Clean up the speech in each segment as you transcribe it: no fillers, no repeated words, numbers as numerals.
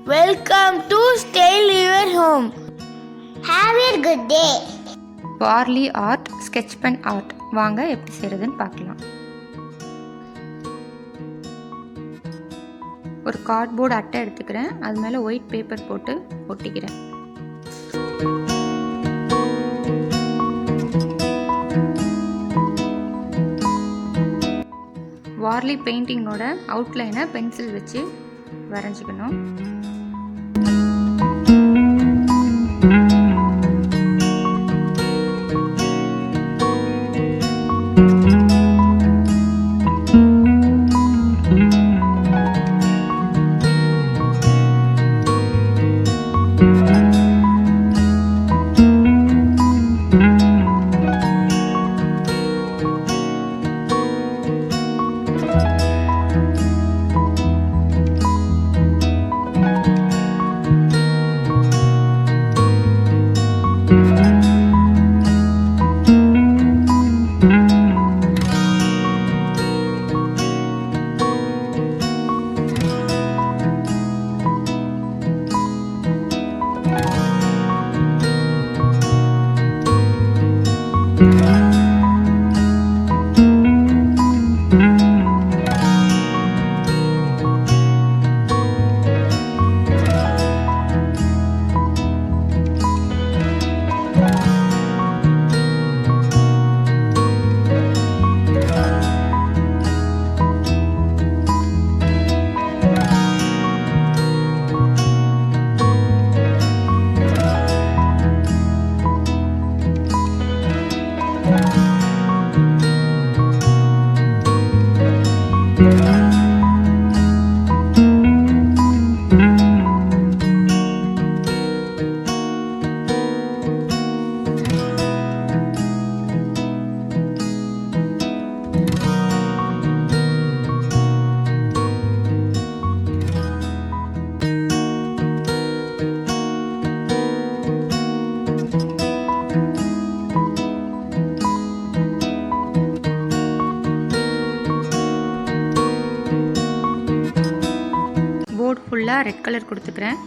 Welcome to Stay Your Home. Have a good day. Warli art, sketch pen art. வாங்க எப்படி செய்யறதுன்னு பார்க்கலாம். ஒரு கார்ட்போர்டு அட்டை எடுத்துக்கிறேன். அது மேலே ஒயிட் பேப்பர் போட்டு ஒட்டிக்கிறேன். வார்லி பெயிண்டிங்கோட அவுட்லைனை பென்சில் வச்சு வரைஞ்சிக்கணும். போர்டு ஃபுல்லாக ரெட் கலர் கொடுத்துக்கிறேன்.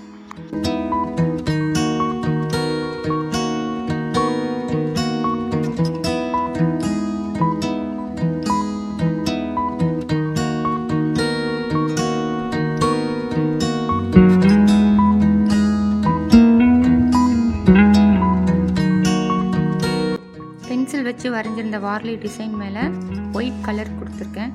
பென்சில் வச்சு வரைஞ்சிருந்த வார்லி டிசைன் மேலே ஒயிட் கலர் கொடுத்துருக்கேன்.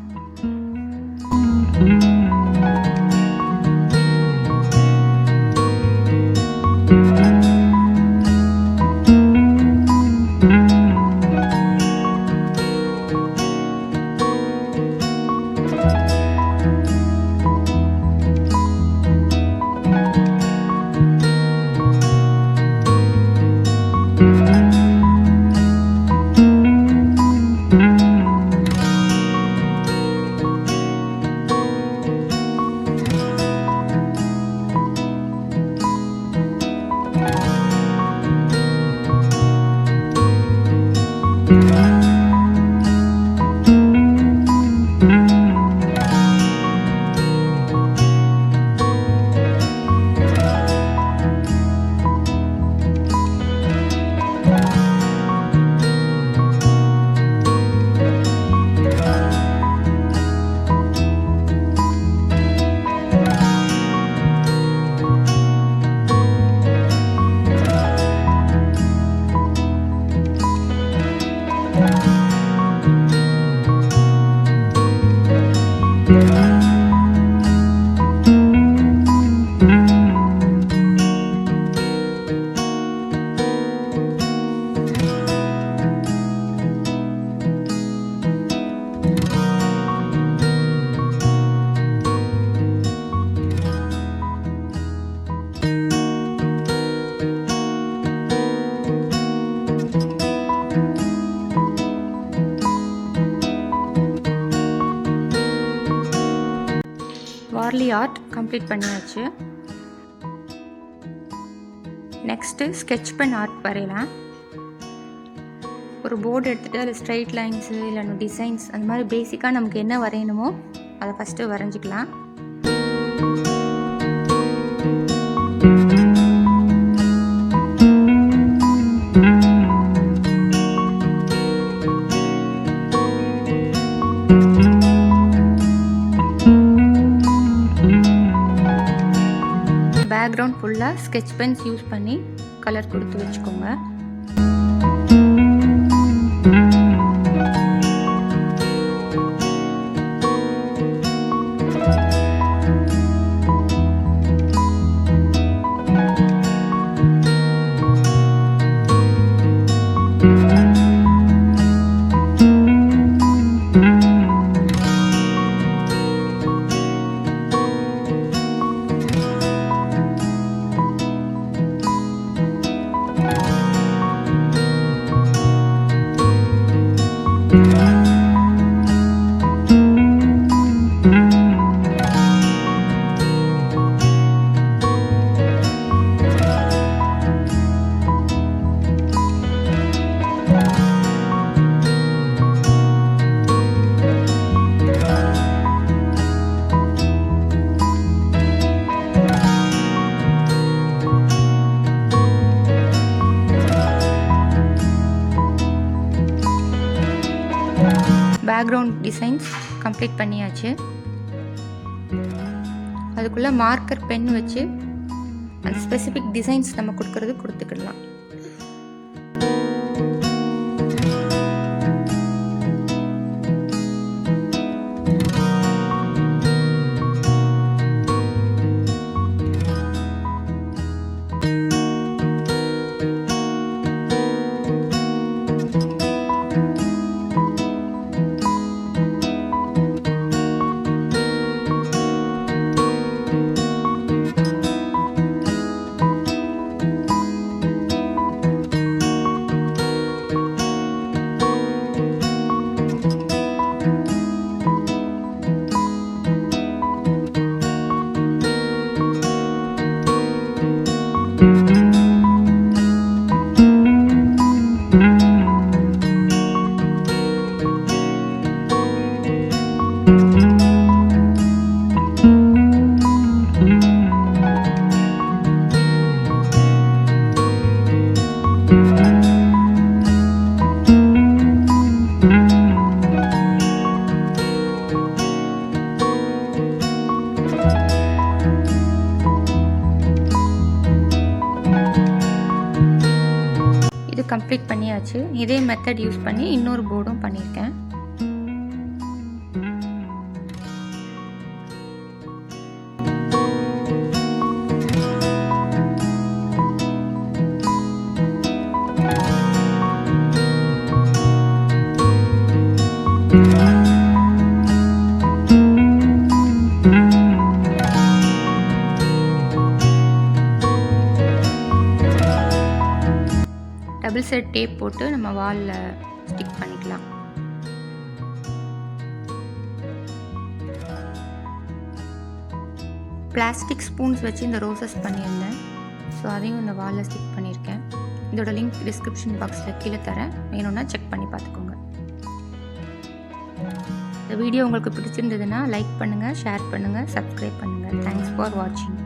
வார்லி ஆர்ட் கம்ப்ளீட் பண்ணியாச்சு. நெக்ஸ்ட்டு ஸ்கெட்ச் பென் ஆர்ட் வரையலாம். ஒரு போர்டு எடுத்துகிட்டு அதில் ஸ்ட்ரைட் லைன்ஸு இல்லைன்னா டிசைன்ஸ் அந்த மாதிரி பேசிக்காக நமக்கு என்ன வரையணுமோ அதை ஃபஸ்ட்டு வரைஞ்சிக்கலாம். பேக்ரவுண்ட் ஃபுல்லாக ஸ்கெட்ச் பென்ஸ் யூஸ் பண்ணி கலர் கொடுத்து வச்சுக்கோங்க. பேக்ரவுண்ட் டிசைன்ஸ் கம்ப்ளீட் பண்ணியாச்சு. அதுக்குள்ளே மார்க்கர் பென் வச்சு அந்த ஸ்பெசிஃபிக் டிசைன்ஸ் நம்ம கொடுத்துக்கிடலாம். கம்ப்ளீட் பண்ணியாச்சு. இதே மெத்தட் யூஸ் பண்ணி இன்னொரு போர்டும் பண்ணியிருக்கேன். டபுள் சைட் டேப் போட்டு நம்ம வாலில் ஸ்டிக் பண்ணிக்கலாம். பிளாஸ்டிக் ஸ்பூன்ஸ் வச்சு இந்த ரோசஸ் பண்ணியிருந்தேன். ஸோ அதையும் இந்த வாலில் ஸ்டிக் பண்ணியிருக்கேன். இதோட லிங்க் டிஸ்கிரிப்ஷன் பாக்ஸில் கீழே தரேன், வேணும்னா செக் பண்ணி பார்த்துக்கோங்க. இந்த வீடியோ உங்களுக்கு பிடிச்சிருந்ததுன்னா லைக் பண்ணுங்கள், ஷேர் பண்ணுங்கள், சப்ஸ்கிரைப் பண்ணுங்கள். தேங்க்ஸ் ஃபார் வாட்சிங்.